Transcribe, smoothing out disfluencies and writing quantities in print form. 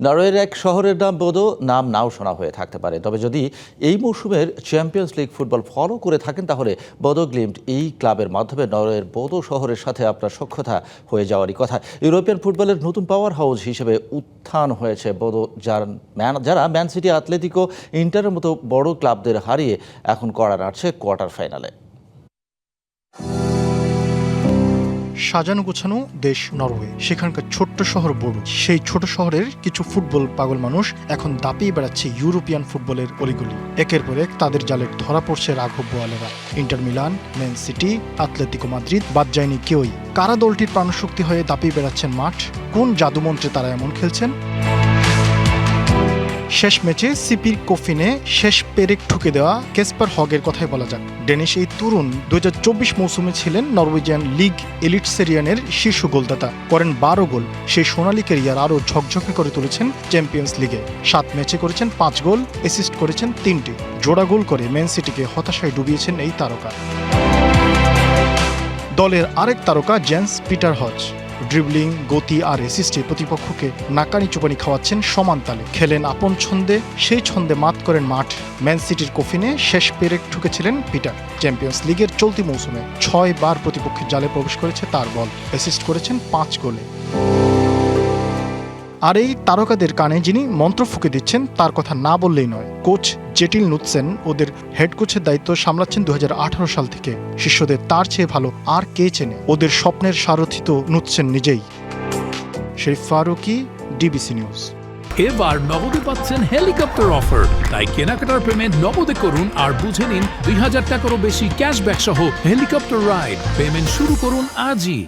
নরওয়ের এক শহরের নাম বোদো নাম নাও শোনা হয়ে থাকতে পারে, তবে যদি এই মৌসুমের চ্যাম্পিয়ন্স লিগ ফুটবল ফলো করে থাকেন তাহলে বোদো গ্লিম্ট এই ক্লাবের মাধ্যমে নরওয়ের বোদো শহরের সাথে আপনার সখ্যতা হয়ে যাওয়ারই কথা। ইউরোপিয়ান ফুটবলের নতুন পাওয়ার হাউস হিসেবে উত্থান হয়েছে বোদো, যারা ম্যান সিটি, আতলেতিকো, ইন্টারের মতো বড় ক্লাবদের হারিয়ে এখন কড়া নাড়ছে কোয়ার্টার ফাইনালে। সাজানো গোছানো দেশ নরওয়ে, সেখানকার ছোট্ট শহর বোডো। সেই ছোট শহরের কিছু ফুটবল পাগল মানুষ এখন দাপিয়ে বেড়াচ্ছে ইউরোপিয়ান ফুটবলের অলিগলি। একের পর এক তাদের জালে ধরা পড়ছে রাঘব বোয়ালেরা। Inter Milan, Man City, Atletico Madrid, বাদ যায়নি কেউই। কারা দলটির প্রাণশক্তি হয়ে দাপিয়ে বেড়াচ্ছেন মাঠ? কোন জাদুমন্ত্রে তারা এমন খেলছেন? শেষ ম্যাচে সিপির কফিনে শেষ পেরেক ঠুকে দেওয়া কেসপার হগের কথাই বলা যাক। ডেনিশ এই তরুণ 2024 মৌসুমে ছিলেন নরওয়েজিয়ান লিগ এলিট সেরিয়ানের শীর্ষ গোলদাতা, করেন 12 গোল। সেই সোনালী ক্যারিয়ার আরও ঝকঝকে করে তুলেছেন চ্যাম্পিয়ন্স লিগে। 7 ম্যাচে করেছেন 5 গোল, অ্যাসিস্ট করেছেন 3টি। জোড়া গোল করে ম্যান সিটিকে হতাশায় ডুবিয়েছেন এই তারকা। দলের আরেক তারকা জেন্স পিটার হজ ড্রিবলিং, গতি আর অ্যাসিস্টে প্রতিপক্ষকে নাকানি চুপানি খাওয়াচ্ছেন সমান তালে। খেলেন আপন ছন্দে, সেই ছন্দে মাত করেন মাঠ। ম্যান সিটির কফিনে শেষ পেরেক ঠুকেছিলেন পিটার। চ্যাম্পিয়ন্স লিগের চলতি মৌসুমে 6 বার প্রতিপক্ষের জালে প্রবেশ করেছে তার বল, অ্যাসিস্ট করেছেন 5 গোলে। আর এই তারকাদের কানে যিনি মন্ত্র ফুঁকে দিচ্ছেন তার কথা না বললেই নয়। কোচ জেটিল নুৎসেন ওদের হেড কোচের দায়িত্ব সামলাচ্ছেন 2018 সাল থেকে। শিষ্যদের তার চেয়ে ভালো আর কে চেনে? ওদের স্বপ্নের সারথি তো নুৎসেন নিজেই। শরীফ ফারুকি, ডিবিসি নিউজ। এবার নগদে পাচ্ছেন হেলিকপ্টার অফার, তাই কেনাকাটার পেমেন্ট নগদে করুন আর বুঝে নিন 2000 টাকারও বেশি ক্যাশব্যাক সহ হেলিকপ্টার রাইড। পেমেন্ট শুরু করুন আজই।